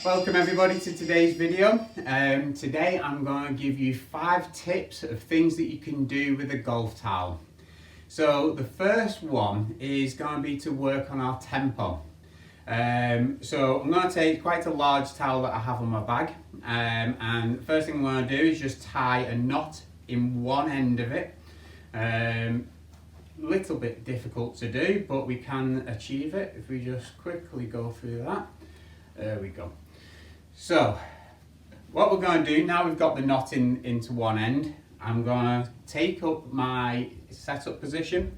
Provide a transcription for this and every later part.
Welcome everybody to today's video. Today I'm going to give you 5 tips of things that you can do with a golf towel. So the first one is going to be to work on our tempo. So I'm going to take quite a large towel that I have on my bag, and the first thing I'm going to do is just tie a knot in one end of it. Little bit difficult to do, but we can achieve it if we just quickly go through that. There we go. So what we're going to do now we've got the knot into one end, I'm going to take up my setup position.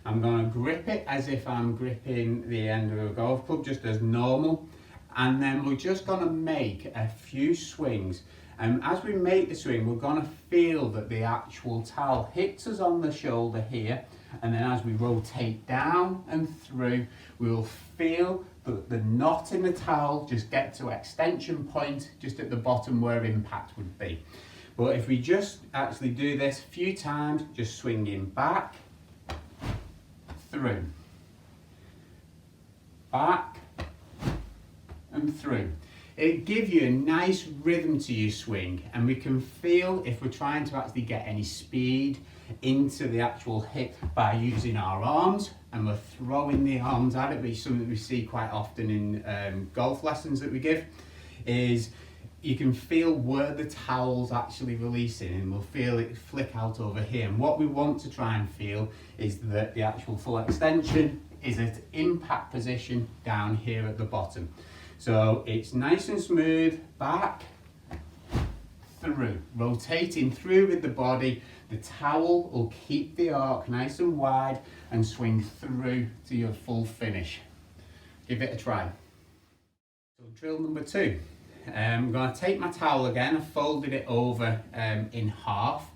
I'm going to grip it as if I'm gripping the end of a golf club, just as normal, and then we're just going to make a few swings. And as we make the swing, we're going to feel that the actual towel hits us on the shoulder here, and then as we rotate down and through, we'll feel the knot in the towel just get to extension point just at the bottom where impact would be. But if we just actually do this a few times, just swinging back, through, back and through. It gives you a nice rhythm to your swing, and we can feel if we're trying to actually get any speed into the actual hit by using our arms, and we're throwing the arms at it, which is something that we see quite often in golf lessons that we give, is you can feel where the towel's actually releasing, and we'll feel it flick out over here. And what we want to try and feel is that the actual full extension is at impact position down here at the bottom. So it's nice and smooth, back, through, rotating through with the body. The towel will keep the arc nice and wide and swing through to your full finish. Give it a try. So drill number 2. I'm going to take my towel again, I've folded it over in half.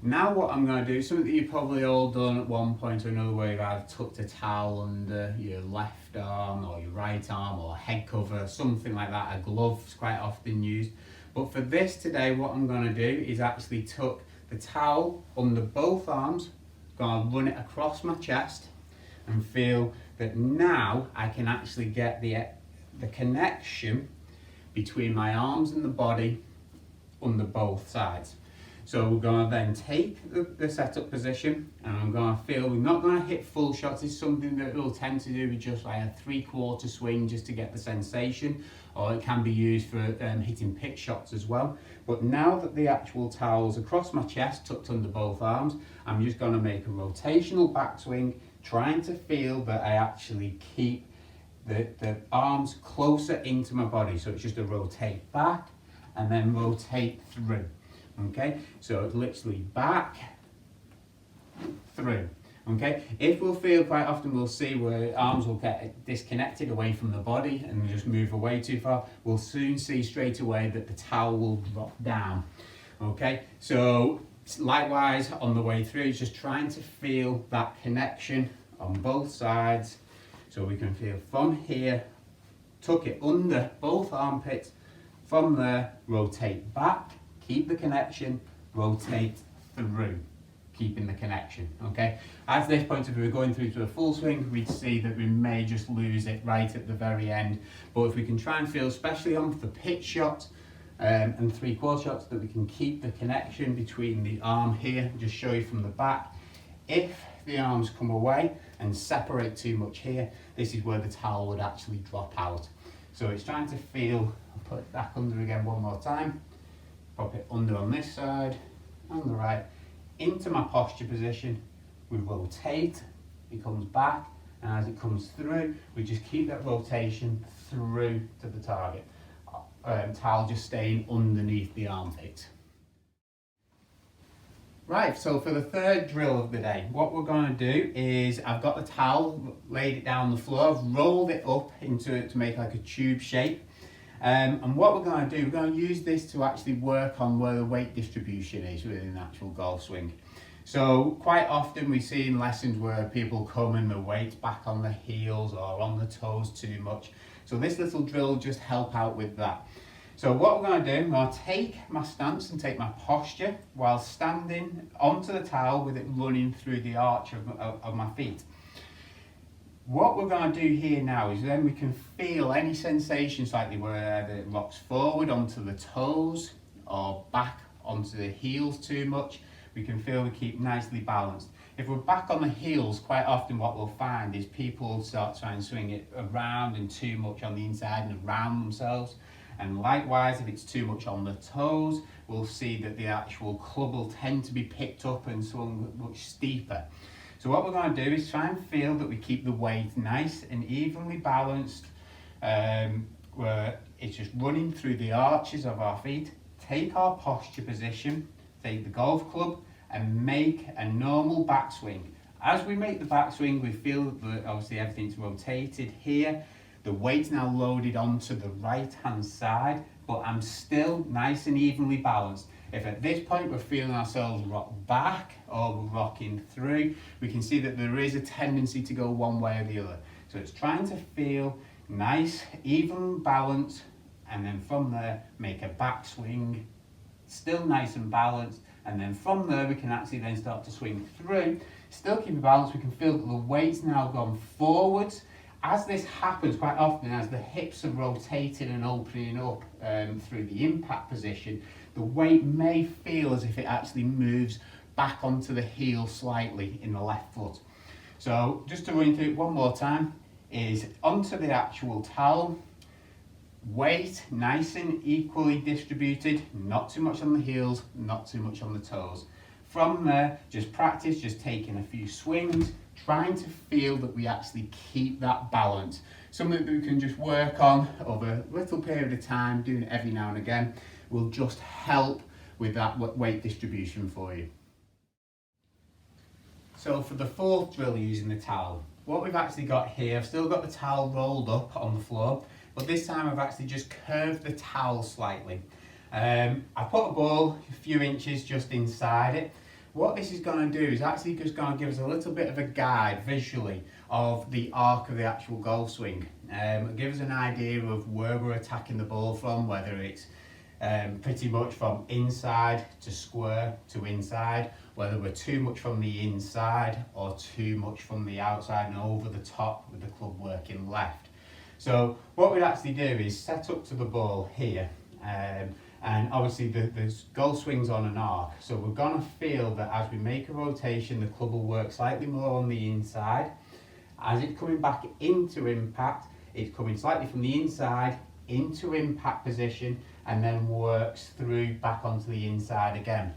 Now what I'm going to do, something that you've probably all done at one point or another, where you've either tucked a towel under your left arm or your right arm, or a head cover, something like that. A glove is quite often used. But for this today, what I'm going to do is actually tuck the towel under both arms, going to run it across my chest, and feel that now I can actually get the connection between my arms and the body under both sides. So we're going to then take the setup position, and I'm going to feel, we're not going to hit full shots. It's something that we'll tend to do with just like a 3/4 swing just to get the sensation, or it can be used for hitting pitch shots as well. But now that the actual towel's across my chest, tucked under both arms, I'm just going to make a rotational backswing, trying to feel that I actually keep the arms closer into my body. So it's just a rotate back and then rotate through. Okay, so it's literally back, through. Okay, if we'll feel, quite often we'll see where arms will get disconnected away from the body and just move away too far, we'll soon see straight away that the towel will drop down. Okay, so likewise on the way through, it's just trying to feel that connection on both sides, so we can feel from here, tuck it under both armpits, from there rotate back, keep the connection, rotate through, keeping the connection. Okay, at this point, if we were going through to a full swing, we'd see that we may just lose it right at the very end. But if we can try and feel, especially on the pitch shot and 3/4 shots, that we can keep the connection between the arm here, just show you from the back. If the arms come away and separate too much here, this is where the towel would actually drop out. So it's trying to feel, I'll put it back under again one more time, pop it under on this side, on the right, into my posture position. We rotate, it comes back, and as it comes through, we just keep that rotation through to the target. Towel just staying underneath the armpit. Right, so for the third drill of the day, what we're going to do is, I've got the towel, laid it down the floor, I've rolled it up into it to make like a tube shape. And what we're going to do, we're going to use this to actually work on where the weight distribution is within the actual golf swing. So quite often we see in lessons where people come and the weight's back on the heels or on the toes too much. So this little drill just help out with that. So what we're going to do, I'm going to take my stance and take my posture while standing onto the towel with it running through the arch of my feet. What we're going to do here now is then we can feel any sensation slightly where it rocks forward onto the toes or back onto the heels too much. We can feel we keep nicely balanced. If we're back on the heels, quite often what we'll find is people start trying to swing it around and too much on the inside and around themselves. And likewise, if it's too much on the toes, we'll see that the actual club will tend to be picked up and swung much steeper. So what we're going to do is try and feel that we keep the weight nice and evenly balanced, where it's just running through the arches of our feet. Take our posture position, take the golf club and make a normal backswing. As we make the backswing, we feel that obviously everything's rotated here. The weight's now loaded onto the right hand side, but I'm still nice and evenly balanced. If at this point we're feeling ourselves rock back or we're rocking through, we can see that there is a tendency to go one way or the other. So it's trying to feel nice, even balance, and then from there make a backswing, still nice and balanced, and then from there we can actually then start to swing through, still keep it balanced. We can feel that the weight's now gone forwards. As this happens quite often, as the hips are rotating and opening up through the impact position, the weight may feel as if it actually moves back onto the heel slightly in the left foot. So just to run through it one more time, is onto the actual towel, weight nice and equally distributed, not too much on the heels, not too much on the toes. From there, just practice, just taking a few swings, trying to feel that we actually keep that balance. Something that we can just work on over a little period of time, doing it every now and again, will just help with that weight distribution for you. So for the fourth drill using the towel, what we've actually got here, I've still got the towel rolled up on the floor, but this time I've actually just curved the towel slightly. I put a ball a few inches just inside it. What this is going to do is actually just going to give us a little bit of a guide visually of the arc of the actual golf swing. It'll give us an idea of where we're attacking the ball from, whether it's pretty much from inside to square to inside, whether we're too much from the inside or too much from the outside and over the top with the club working left. So what we'd actually do is set up to the ball here, and obviously the golf swing's on an arc, so we're going to feel that as we make a rotation the club will work slightly more on the inside. As it's coming back into impact, it's coming slightly from the inside into impact position and then works through back onto the inside again.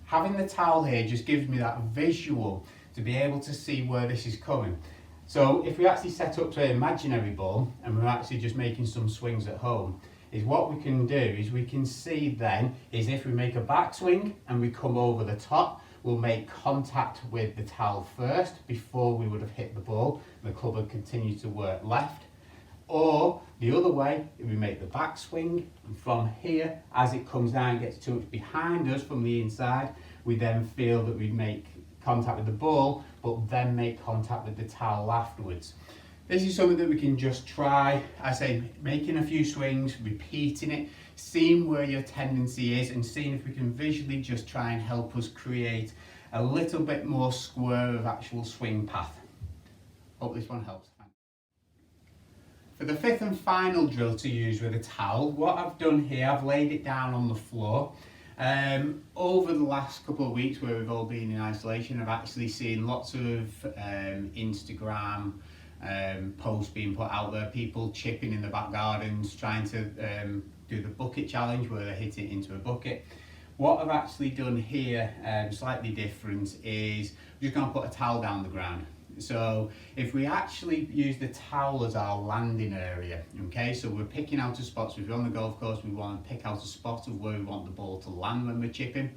Having the towel here just gives me that visual to be able to see where this is coming. So if we actually set up to an imaginary ball and we're actually just making some swings at home, is what we can do is we can see then is if we make a backswing and we come over the top, we'll make contact with the towel first before we would have hit the ball. The club will continue to work left. Or the other way, if we make the backswing and from here, as it comes down and gets too much behind us from the inside, we then feel that we make contact with the ball, but then make contact with the towel afterwards. This is something that we can just try, I say, making a few swings, repeating it, seeing where your tendency is and seeing if we can visually just try and help us create a little bit more square of actual swing path. Hope this one helps. For the fifth and final drill to use with a towel, what I've done here, I've laid it down on the floor. Over the last couple of weeks where we've all been in isolation, I've actually seen lots of Instagram posts being put out there, people chipping in the back gardens, trying to do the bucket challenge where they hit it into a bucket. What I've actually done here, slightly different, is I'm just going to put a towel down the ground. So if we actually use the towel as our landing area, okay, so we're picking out a spot, so if we're on the golf course we want to pick out a spot of where we want the ball to land when we're chipping.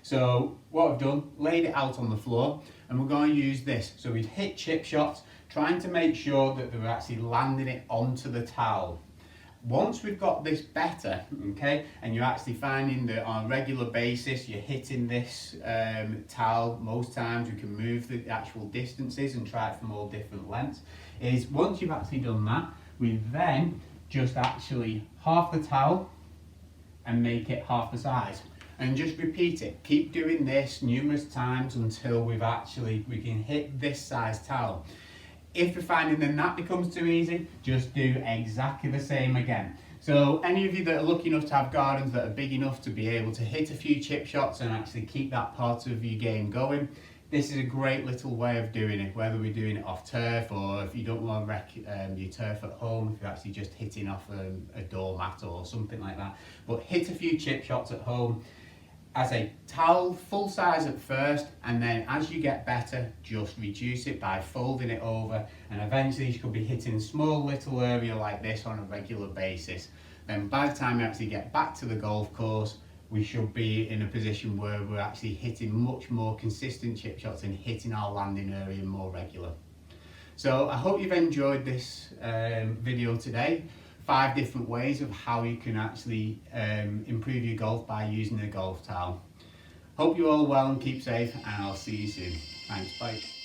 So what I've done, laid it out on the floor, and we're going to use this. So we'd hit chip shots, trying to make sure that we're actually landing it onto the towel. Once we've got this better, okay, and you're actually finding that on a regular basis you're hitting this towel, most times you can move the actual distances and try it from all different lengths, is once you've actually done that, we then just actually half the towel and make it half the size. And just repeat it. Keep doing this numerous times until we can hit this size towel. If you're finding then that becomes too easy, just do exactly the same again. So any of you that are lucky enough to have gardens that are big enough to be able to hit a few chip shots and actually keep that part of your game going, this is a great little way of doing it, whether we're doing it off turf or if you don't want to wreck your turf at home, if you're actually just hitting off a doormat or something like that. But hit a few chip shots at home. As a towel, full size at first, and then as you get better, just reduce it by folding it over, and eventually you could be hitting a small little area like this on a regular basis. Then by the time you actually get back to the golf course, we should be in a position where we're actually hitting much more consistent chip shots and hitting our landing area more regular. So I hope you've enjoyed this video today. 5 different ways of how you can actually improve your golf by using a golf towel. Hope you're all well and keep safe, and I'll see you soon. Thanks, bye.